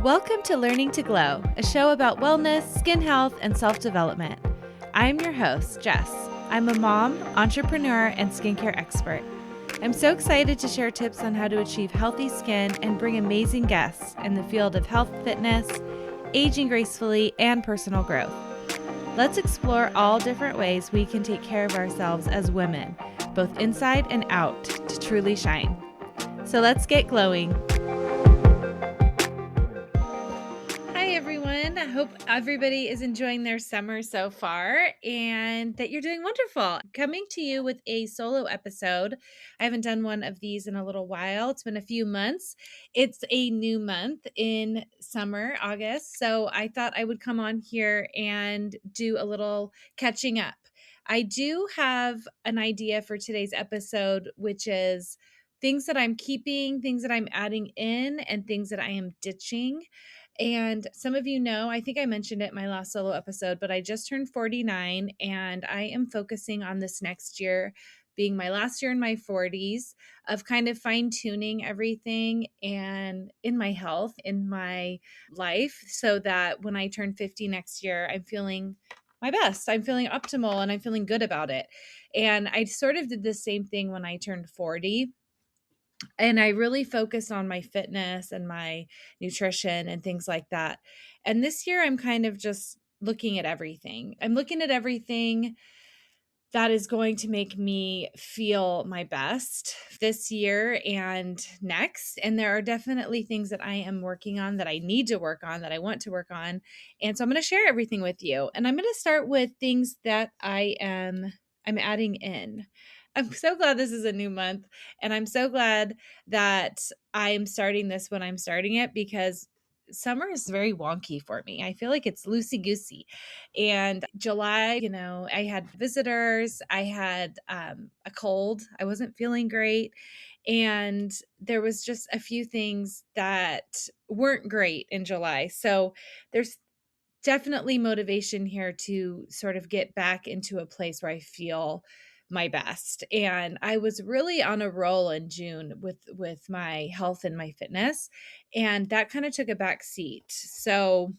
Welcome to Learning to Glow, a show about wellness, skin health, and self-development. I'm your host, Jess. I'm a mom, entrepreneur, and skincare expert. I'm so excited to share tips on how to achieve healthy skin and bring amazing guests in the field of health, fitness, aging gracefully, and personal growth. Let's explore all different ways we can take care of ourselves as women, both inside and out, to truly shine. So let's get glowing. Hi, everyone. I hope everybody is enjoying their summer so far and that you're doing wonderful. Coming to you with a solo episode. I haven't done one of these in a little while. It's been a few months. It's a new month in summer, August. So I thought I would come on here and do a little catching up. I do have an idea for today's episode, which is things that I'm keeping, things that I'm adding in, and things that I am ditching. And some of you know, I think I mentioned it in my last solo episode, but I just turned 49 and I am focusing on this next year being my last year in my 40s of kind of fine tuning everything and in my health, in my life, so that when I turn 50 next year, I'm feeling my best. I'm feeling optimal and I'm feeling good about it. And I sort of did the same thing when I turned 40. And I really focused on my fitness and my nutrition and things like that. And this year, I'm kind of just looking at everything. I'm looking at everything that is going to make me feel my best this year and next. And there are definitely things that I am working on, that I need to work on, that I want to work on. And so I'm going to share everything with you. And I'm going to start with things that I'm adding in. I'm so glad this is a new month, and I'm so glad that I'm starting this when I'm starting it, because summer is very wonky for me. I feel like it's loosey-goosey. And July, I had visitors, I had a cold, I wasn't feeling great. And there was just a few things that weren't great in July. So there's definitely motivation here to sort of get back into a place where I feel my best. And I was really on a roll in June with my health and my fitness, and that kind of took a back seat. So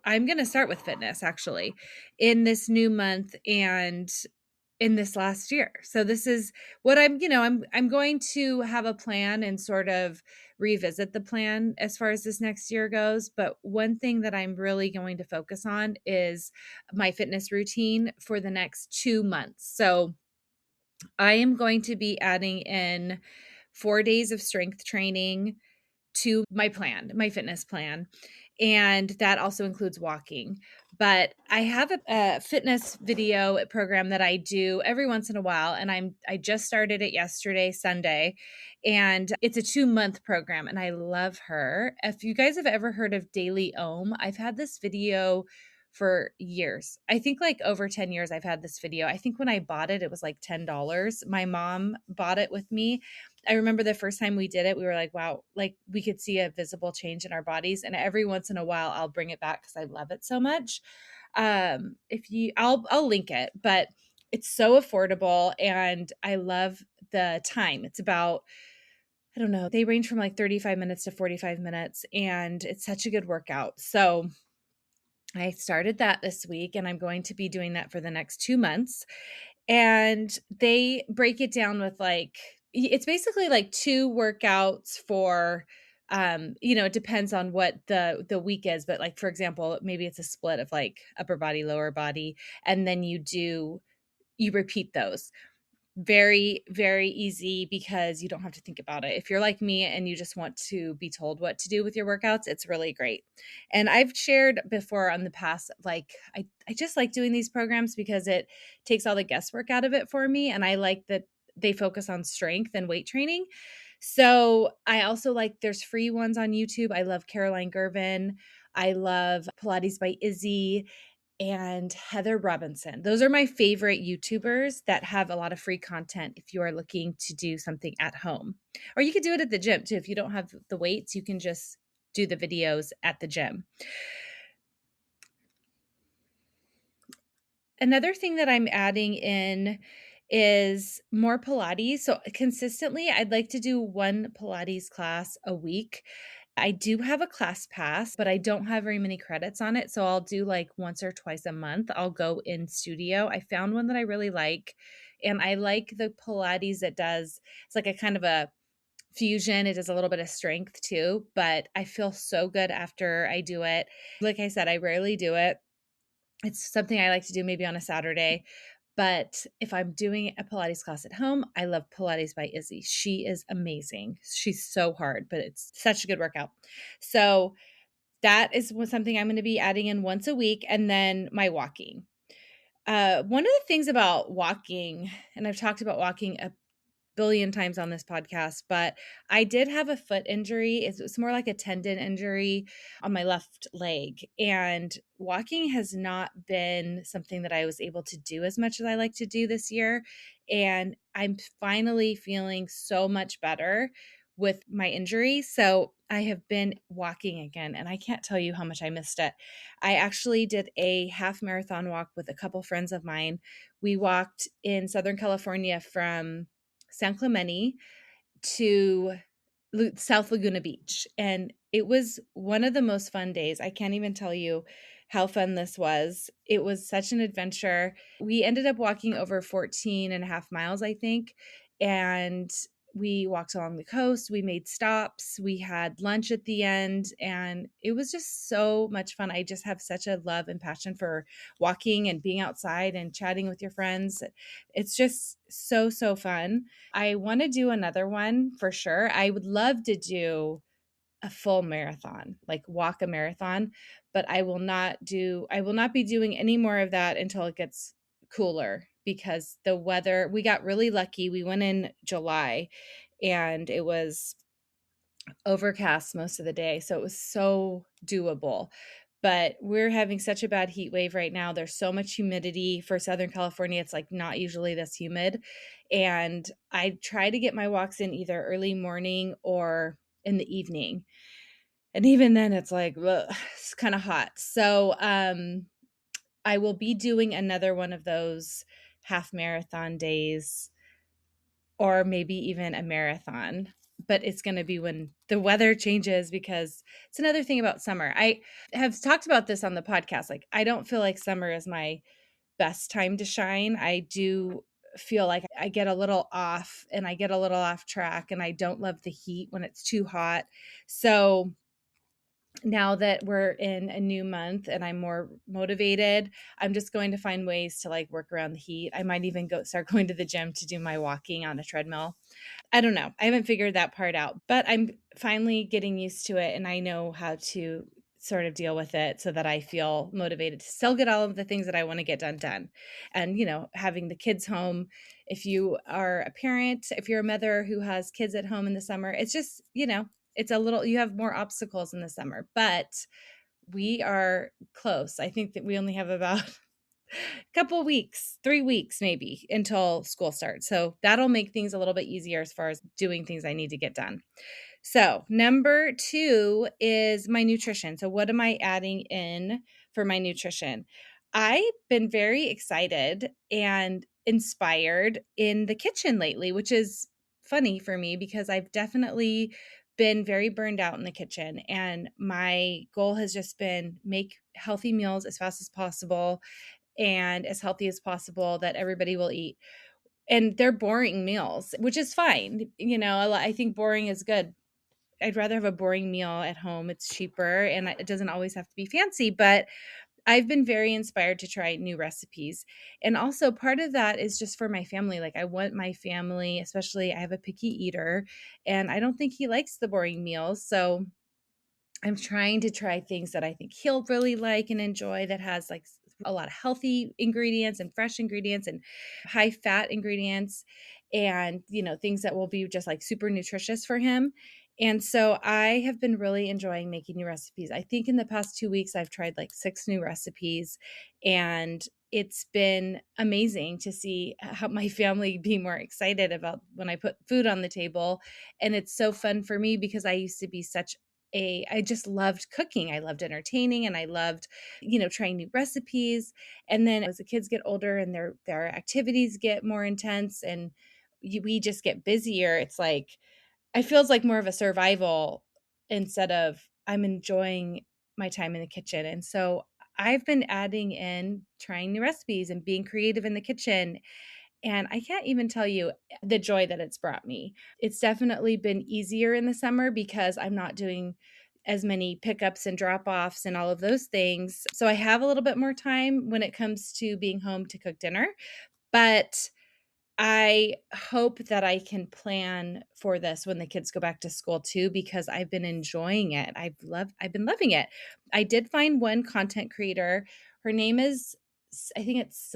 I'm going to start with fitness actually in this new month and in this last year. So this is what I'm going to have a plan and sort of revisit the plan as far as this next year goes. But one thing that I'm really going to focus on is my fitness routine for the next 2 months. So I am going to be adding in 4 days of strength training to my plan, my fitness plan. And that also includes walking. But I have a fitness video program that I do every once in a while. And I just started it yesterday, Sunday. And it's a 2-month program. And I love her. If you guys have ever heard of Daily Ohm, I've had this video for years. I think like over 10 years I've had this video. I think when I bought it, it was like $10. My mom bought it with me. I remember the first time we did it, we were like, wow, like we could see a visible change in our bodies. And every once in a while I'll bring it back because I love it so much. I'll link it, but it's so affordable and I love the time. It's about, I don't know, they range from like 35 minutes to 45 minutes and it's such a good workout. So I started that this week and I'm going to be doing that for the next 2 months. And they break it down with it's basically like 2 workouts for, it depends on what the week is. But like, for example, maybe it's a split of like upper body, lower body. And then you repeat those. Very, very easy because you don't have to think about it. If you're like me and you just want to be told what to do with your workouts, it's really great. And I've shared before on the past, like I just like doing these programs because it takes all the guesswork out of it for me. And I like that they focus on strength and weight training. So I also like, there's free ones on YouTube. I love Caroline Girvin. I love Pilates by Izzy and Heather Robinson. Those are my favorite YouTubers that have a lot of free content if you are looking to do something at home. Or you could do it at the gym too. If you don't have the weights, you can just do the videos at the gym. Another thing that I'm adding in is more Pilates. So consistently, I'd like to do 1 Pilates class a week. I do have a class pass, but I don't have very many credits on it. So I'll do like once or twice a month. I'll go in studio. I found one that I really like. And I like the Pilates that does, it's like a kind of a fusion. It does a little bit of strength too, but I feel so good after I do it. Like I said, I rarely do it. It's something I like to do maybe on a Saturday. But if I'm doing a Pilates class at home, I love Pilates by Izzy. She is amazing. She's so hard, but it's such a good workout. So that is something I'm going to be adding in once a week. And then my walking. One of the things about walking, and I've talked about walking a billion times on this podcast, but I did have a foot injury. It's more like a tendon injury on my left leg. And walking has not been something that I was able to do as much as I like to do this year. And I'm finally feeling so much better with my injury. So I have been walking again, and I can't tell you how much I missed it. I actually did a half marathon walk with a couple friends of mine. We walked in Southern California from San Clemente to South Laguna Beach. And it was one of the most fun days. I can't even tell you how fun this was. It was such an adventure. We ended up walking over 14 and a half miles, I think. And we walked along the coast. We made stops. We had lunch at the end. And it was just so much fun. I just have such a love and passion for walking and being outside and chatting with your friends. It's just so, so fun. I want to do another one for sure. I would love to do a full marathon, like walk a marathon, but I will not be doing any more of that until it gets cooler because the weather, we got really lucky. We went in July and it was overcast most of the day, so it was so doable. But we're having such a bad heat wave right now. There's so much humidity for Southern California. It's like not usually this humid. And I try to get my walks in either early morning or in the evening. And even then it's like, ugh, it's kind of hot. So I will be doing another one of those half marathon days or maybe even a marathon, but it's going to be when the weather changes, because it's another thing about summer. I have talked about this on the podcast. Like, I don't feel like summer is my best time to shine. I do feel like I get a little off and I get a little off track, and I don't love the heat when it's too hot. So now that we're in a new month and I'm more motivated, I'm just going to find ways to like work around the heat. I might even start going to the gym to do my walking on a treadmill. I don't know. I haven't figured that part out, but I'm finally getting used to it, and I know how to sort of deal with it so that I feel motivated to still get all of the things that I want to get done. And, having the kids home, if you are a parent, if you're a mother who has kids at home in the summer, it's just, it's a little, you have more obstacles in the summer, but we are close. I think that we only have about couple weeks, 3 weeks maybe until school starts. So that'll make things a little bit easier as far as doing things I need to get done. So number 2 is my nutrition. So what am I adding in for my nutrition? I've been very excited and inspired in the kitchen lately, which is funny for me because I've definitely been very burned out in the kitchen, and my goal has just been make healthy meals as fast as possible and as healthy as possible that everybody will eat. And they're boring meals, which is fine. I think boring is good. I'd rather have a boring meal at home. It's cheaper and it doesn't always have to be fancy, but I've been very inspired to try new recipes. And also part of that is just for my family. Like, I want my family, especially I have a picky eater, and I don't think he likes the boring meals. So I'm trying to try things that I think he'll really like and enjoy, that has like a lot of healthy ingredients and fresh ingredients and high fat ingredients, and, things that will be just like super nutritious for him. And so I have been really enjoying making new recipes. I think in the past 2 weeks, I've tried like 6 new recipes, and it's been amazing to see how my family be more excited about when I put food on the table. And it's so fun for me because I used to be I just loved cooking. I loved entertaining, and I loved, trying new recipes. And then as the kids get older and their activities get more intense and we just get busier, it's like, it feels like more of a survival instead of I'm enjoying my time in the kitchen. And so I've been adding in trying new recipes and being creative in the kitchen. And I can't even tell you the joy that it's brought me. It's definitely been easier in the summer because I'm not doing as many pickups and drop offs and all of those things. So I have a little bit more time when it comes to being home to cook dinner. But I hope that I can plan for this when the kids go back to school too, because I've been enjoying it. I've been loving it. I did find one content creator. Her name is, I think it's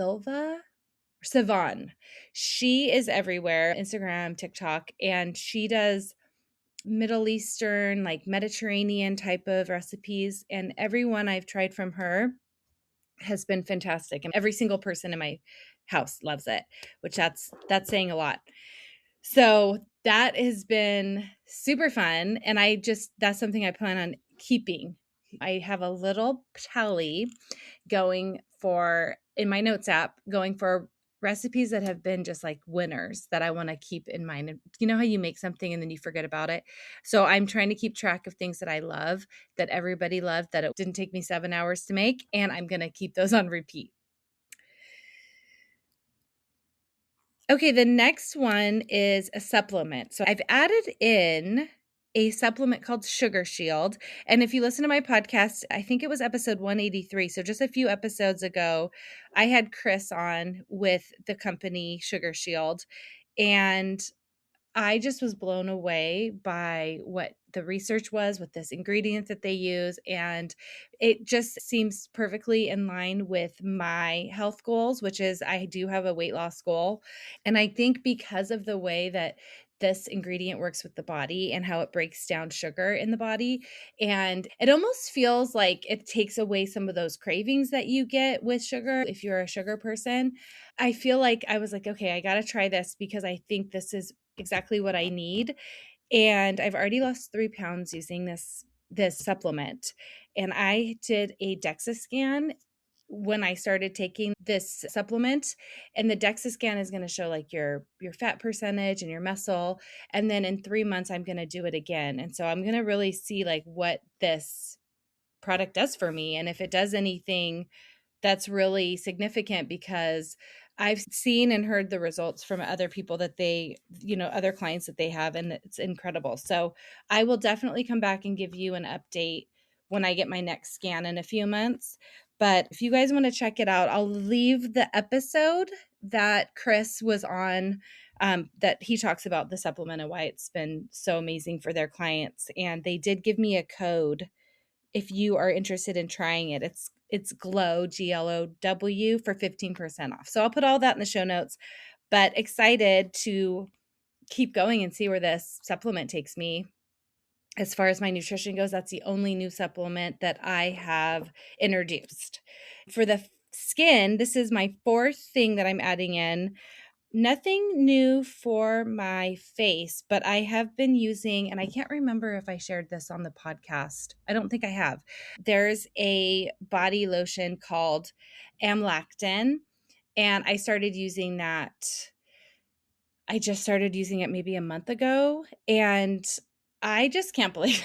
Sivan. She is everywhere, Instagram, TikTok, and she does Middle Eastern, like Mediterranean type of recipes. And every one I've tried from her has been fantastic. And every single person in my house loves it, which that's saying a lot. So that has been super fun. And that's something I plan on keeping. I have a little tally going for in my notes app, going for recipes that have been just like winners that I want to keep in mind. And you know how you make something and then you forget about it? So I'm trying to keep track of things that I love, that everybody loved, that it didn't take me 7 hours to make, and I'm going to keep those on repeat. Okay, the next one is a supplement. So I've added in a supplement called Sugar Shield. And if you listen to my podcast, I think it was episode 183. So just a few episodes ago, I had Chris on with the company Sugar Shield. And I just was blown away by what the research was with this ingredient that they use. And it just seems perfectly in line with my health goals, which is I do have a weight loss goal. And I think because of the way that this ingredient works with the body and how it breaks down sugar in the body, and it almost feels like it takes away some of those cravings that you get with sugar if you're a sugar person. I feel like I was like, okay, I got to try this because I think this is exactly what I need. And I've already lost 3 pounds using this supplement. And I did a DEXA scan when I started taking this supplement, and the DEXA scan is going to show like your fat percentage and your muscle, and then in 3 months I'm going to do it again. And so I'm going to really see like what this product does for me and if it does anything that's really significant, because I've seen and heard the results from other people that other clients that they have, and it's incredible. So I will definitely come back and give you an update when I get my next scan in a few months. But if you guys want to check it out, I'll leave the episode that Chris was on, that he talks about the supplement and why it's been so amazing for their clients. And they did give me a code if you are interested in trying it. It's GLOW, GLOW, for 15% off. So I'll put all that in the show notes, but excited to keep going and see where this supplement takes me. As far as my nutrition goes, that's the only new supplement that I have introduced. For the skin, this is my 4th thing that I'm adding in. Nothing new for my face, but I have been using, and I can't remember if I shared this on the podcast. I don't think I have. There's a body lotion called Amlactin, and I started using that. I just started using it maybe a month ago, and I just can't believe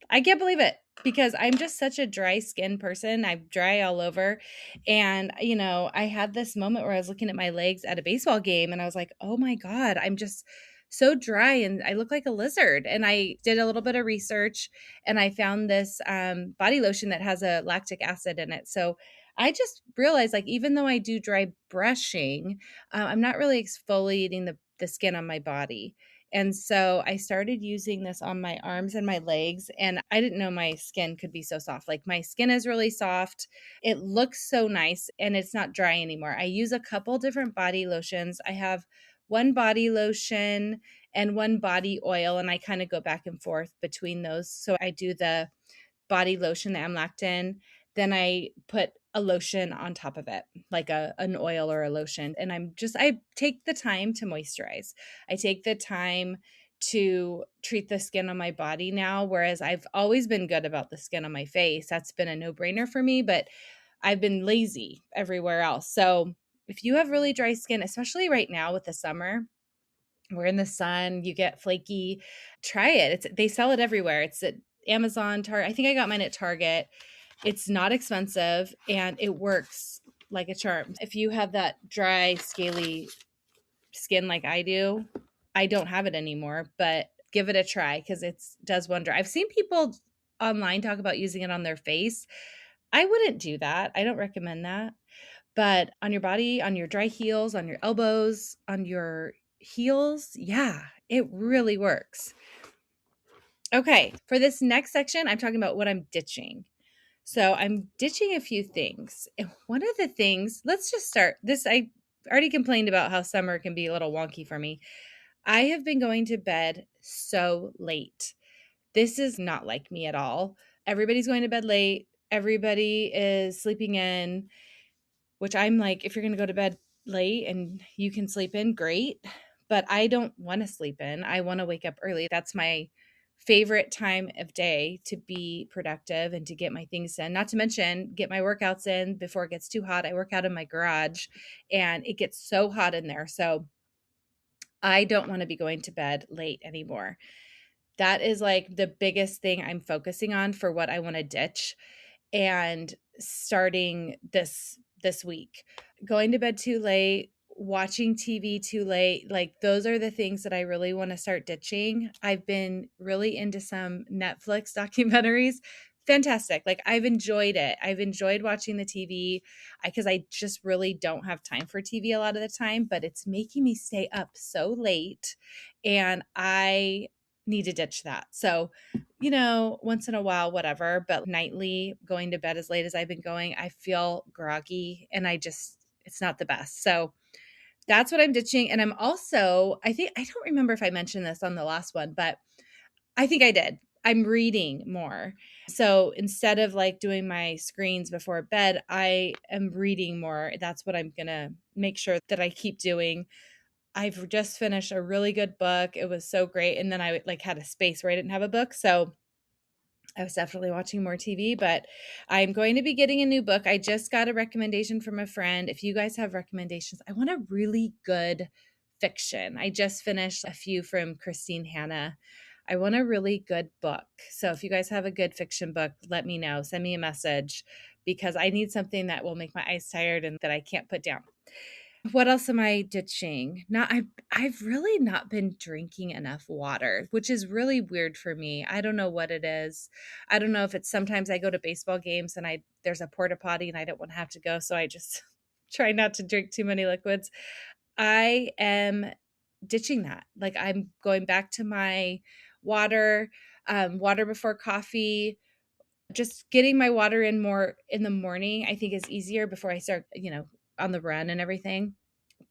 I can't believe it, because I'm just such a dry skin person. I'm dry all over. And, I had this moment where I was looking at my legs at a baseball game and I was like, oh my God, I'm just so dry and I look like a lizard. And I did a little bit of research and I found this body lotion that has a lactic acid in it. So I just realized, like, even though I do dry brushing, I'm not really exfoliating the skin on my body. And so I started using this on my arms and my legs, and I didn't know my skin could be so soft. Like, my skin is really soft. It looks so nice and it's not dry anymore. I use a couple different body lotions. I have one body lotion and one body oil, and I kind of go back and forth between those. So I do the body lotion, the Amlactin, then I put a lotion on top of it, like an oil or a lotion. And I take the time to moisturize. I take the time to treat the skin on my body now, whereas I've always been good about the skin on my face. That's been a no-brainer for me, but I've been lazy everywhere else. So if you have really dry skin, especially right now with the summer, we're in the sun, you get flaky, try it. They sell it everywhere. Amazon, Target. I think I got mine at Target. It's not expensive and it works like a charm. If you have that dry, scaly skin like I do, I don't have it anymore, but give it a try because it does wonder. I've seen people online talk about using it on their face. I wouldn't do that. I don't recommend that. But on your body, on your dry heels, on your elbows, on your heels, yeah, it really works. Okay, for this next section, I'm talking about what I'm ditching. So I'm ditching a few things. And one of the things, let's just start this. I already complained about how summer can be a little wonky for me. I have been going to bed so late. This is not like me at all. Everybody's going to bed late. Everybody is sleeping in, which I'm like, if you're going to go to bed late and you can sleep in, great. But I don't want to sleep in. I want to wake up early. That's my favorite time of day to be productive and to get my things done. Not to mention, get my workouts in before it gets too hot. I work out in my garage and it gets so hot in there. So I don't want to be going to bed late anymore. That is like the biggest thing I'm focusing on for what I want to ditch. And starting this week, going to bed too late, watching TV too late, like those are the things that I really want to start ditching. I've been really into some Netflix documentaries. Fantastic. Like I've enjoyed it. I've enjoyed watching the TV because I just really don't have time for TV a lot of the time, but it's making me stay up so late and I need to ditch that. So, once in a while, whatever, but nightly going to bed as late as I've been going, I feel groggy and it's not the best. So that's what I'm ditching. And I'm also, I don't remember if I mentioned this on the last one, but I think I did. I'm reading more. So instead of like doing my screens before bed, I am reading more. That's what I'm going to make sure that I keep doing. I've just finished a really good book. It was so great. And then I like had a space where I didn't have a book. So I was definitely watching more TV, but I'm going to be getting a new book. I just got a recommendation from a friend. If you guys have recommendations, I want a really good fiction. I just finished a few from Christine Hanna. I want a really good book. So if you guys have a good fiction book, let me know. Send me a message because I need something that will make my eyes tired and that I can't put down. What else am I ditching? I've really not been drinking enough water, which is really weird for me. I don't know what it is. I don't know if it's sometimes I go to baseball games and there's a porta potty and I don't want to have to go, so I just try not to drink too many liquids. I am ditching that. Like I'm going back to my water, water before coffee, just getting my water in more in the morning, I think is easier before I start, on the run and everything.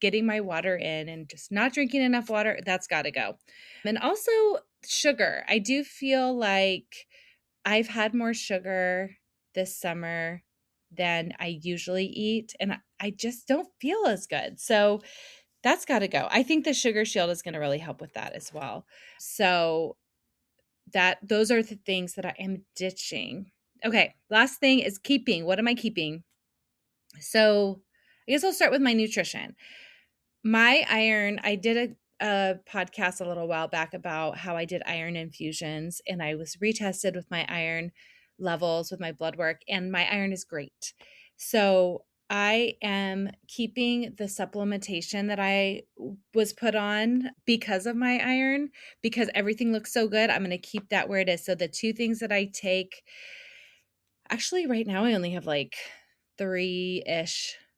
Getting my water in and just not drinking enough water, that's got to go. And also sugar. I do feel like I've had more sugar this summer than I usually eat, and I just don't feel as good. So that's got to go. I think the Sugar Shield is going to really help with that as well. So those are the things that I am ditching. Okay, last thing is keeping. What am I keeping? So I guess I'll start with my nutrition. My iron, I did a podcast a little while back about how I did iron infusions and I was retested with my iron levels with my blood work and my iron is great. So I am keeping the supplementation that I was put on because of my iron, because everything looks so good. I'm going to keep that where it is. So the two things that I take, actually right now I only have like 3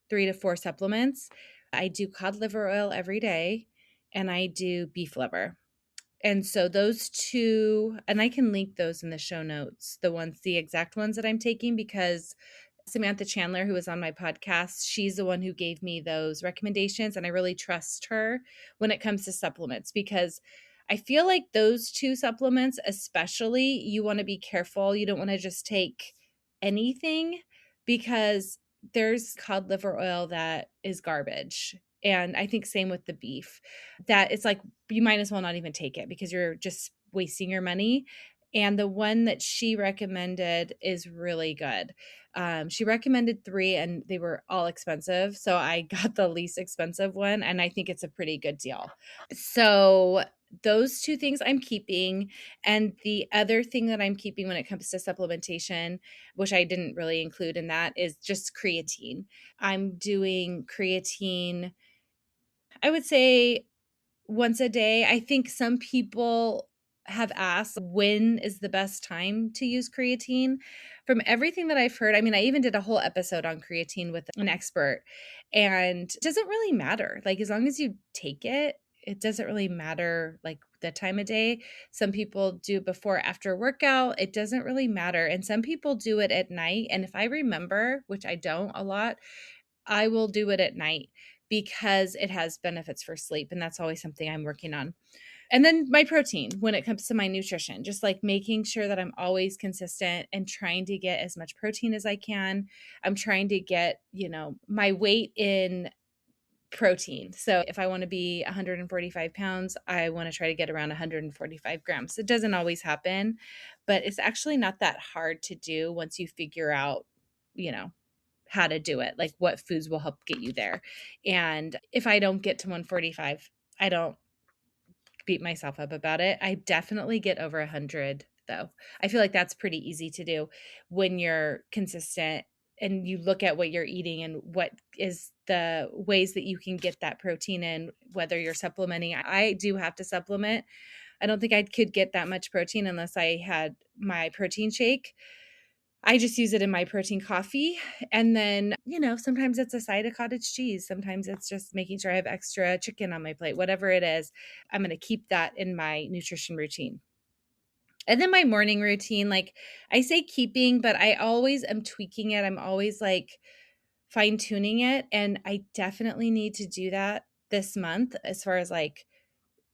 to 4 supplements. I do cod liver oil every day and I do beef liver. And so those two, and I can link those in the show notes, the exact ones that I'm taking, because Samantha Chandler, who was on my podcast, she's the one who gave me those recommendations. And I really trust her when it comes to supplements because I feel like those two supplements, especially, you want to be careful. You don't want to just take anything because there's cod liver oil that is garbage. And I think same with the beef, that it's like you might as well not even take it because you're just wasting your money. And the one that she recommended is really good. She recommended 3 and they were all expensive. So I got the least expensive one and I think it's a pretty good deal. So those two things I'm keeping. And the other thing that I'm keeping when it comes to supplementation, which I didn't really include in that, is just creatine. I'm doing creatine, I would say once a day. I think some people have asked when is the best time to use creatine. From everything that I've heard, I mean, I even did a whole episode on creatine with an expert, and it doesn't really matter. Like, as long as you take it, it doesn't really matter like the time of day. Some people do before, after workout. It doesn't really matter. And some people do it at night. And if I remember, which I don't a lot, I will do it at night because it has benefits for sleep. And that's always something I'm working on. And then my protein when it comes to my nutrition, just like making sure that I'm always consistent and trying to get as much protein as I can. I'm trying to get, my weight in protein. So if I want to be 145 pounds, I want to try to get around 145 grams. It doesn't always happen, but it's actually not that hard to do once you figure out, you know, how to do it, like what foods will help get you there. And if I don't get to 145, I don't beat myself up about it. I definitely get over 100 though. I feel like that's pretty easy to do when you're consistent and you look at what you're eating and what is the ways that you can get that protein in, whether you're supplementing. I do have to supplement. I don't think I could get that much protein unless I had my protein shake. I just use it in my protein coffee. And then, sometimes it's a side of cottage cheese. Sometimes it's just making sure I have extra chicken on my plate, whatever it is. I'm going to keep that in my nutrition routine. And then my morning routine, like I say keeping, but I always am tweaking it. I'm always like fine tuning it. And I definitely need to do that this month as far as like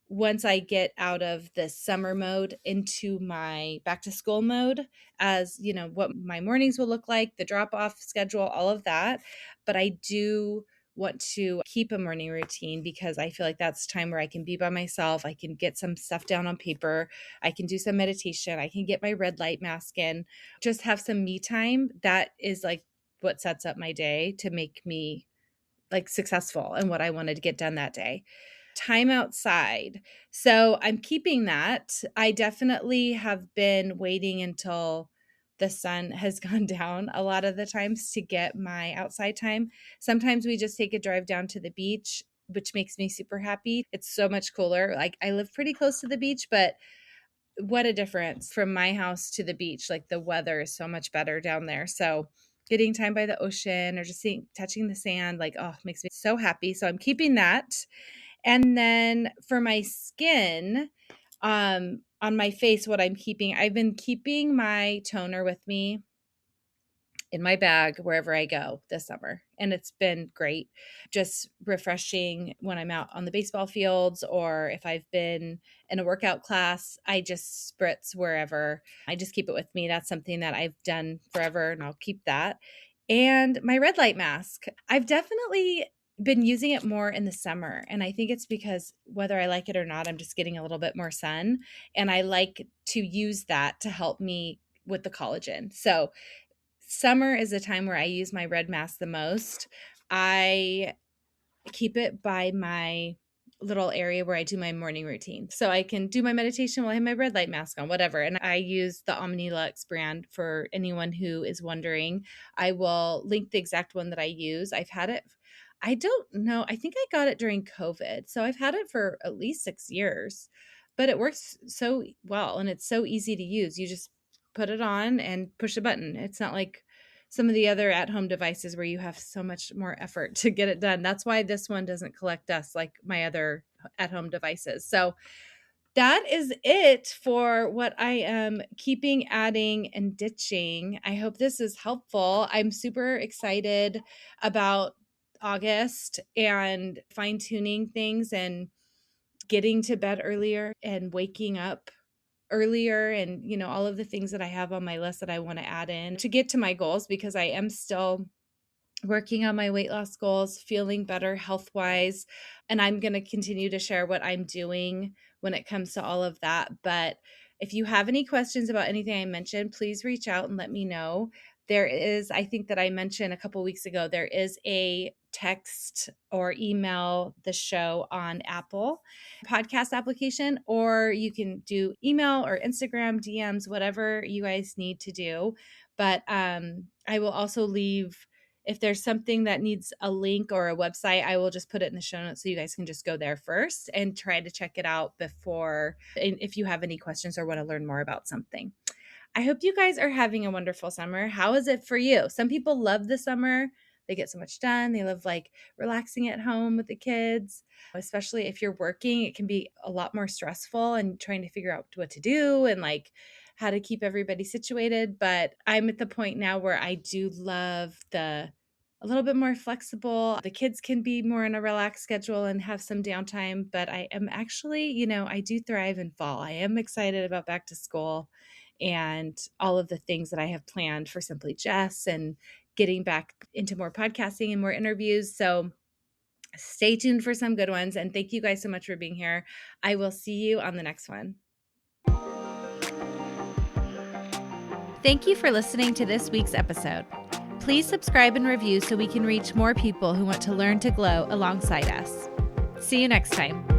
once I get out of the summer mode into my back to school mode, as what my mornings will look like, the drop off schedule, all of that. But I do want to keep a morning routine because I feel like that's time where I can be by myself. I can get some stuff down on paper. I can do some meditation. I can get my red light mask in, just have some me time. That is like what sets up my day to make me like successful in what I wanted to get done that day. Time outside. So I'm keeping that. I definitely have been waiting until the sun has gone down a lot of the times to get my outside time. Sometimes we just take a drive down to the beach, which makes me super happy. It's so much cooler. Like I live pretty close to the beach, but what a difference from my house to the beach. Like the weather is so much better down there. So getting time by the ocean or just touching the sand, like, oh, makes me so happy. So I'm keeping that. And then for my skin, on my face, what I've been keeping my toner with me in my bag wherever I go this summer. And it's been great. Just refreshing when I'm out on the baseball fields or if I've been in a workout class, I just spritz wherever. I just keep it with me. That's something that I've done forever and I'll keep that. And my red light mask, I've definitely been using it more in the summer. And I think it's because whether I like it or not, I'm just getting a little bit more sun. And I like to use that to help me with the collagen. So summer is a time where I use my red mask the most. I keep it by my little area where I do my morning routine. So I can do my meditation while I have my red light mask on, whatever. And I use the Omnilux brand for anyone who is wondering. I will link the exact one that I use. I've had it. I don't know. I think I got it during COVID. So I've had it for at least 6 years, but it works so well and it's so easy to use. You just put it on and push a button. It's not like some of the other at-home devices where you have so much more effort to get it done. That's why this one doesn't collect dust like my other at-home devices. So that is it for what I am keeping, adding, and ditching. I hope this is helpful. I'm super excited about August and fine-tuning things and getting to bed earlier and waking up earlier and all of the things that I have on my list that I want to add in to get to my goals, because I am still working on my weight loss goals, feeling better health-wise, and I'm going to continue to share what I'm doing when it comes to all of that. But if you have any questions about anything I mentioned, please reach out and let me know. There is, I think that I mentioned a couple weeks ago, there is a text or email the show on Apple podcast application, or you can do email or Instagram DMs, whatever you guys need to do. But I will also leave, if there's something that needs a link or a website, I will just put it in the show notes so you guys can just go there first and try to check it out before, if you have any questions or want to learn more about something. I hope you guys are having a wonderful summer. How is it for you? Some people love the summer. They get so much done. They love like relaxing at home with the kids, especially if you're working. It can be a lot more stressful and trying to figure out what to do and like how to keep everybody situated. But I'm at the point now where I do love a little bit more flexible. The kids can be more in a relaxed schedule and have some downtime. But I am actually, I do thrive in fall. I am excited about back to school and all of the things that I have planned for Simply Jess and getting back into more podcasting and more interviews. So stay tuned for some good ones. And thank you guys so much for being here. I will see you on the next one. Thank you for listening to this week's episode. Please subscribe and review so we can reach more people who want to learn to glow alongside us. See you next time.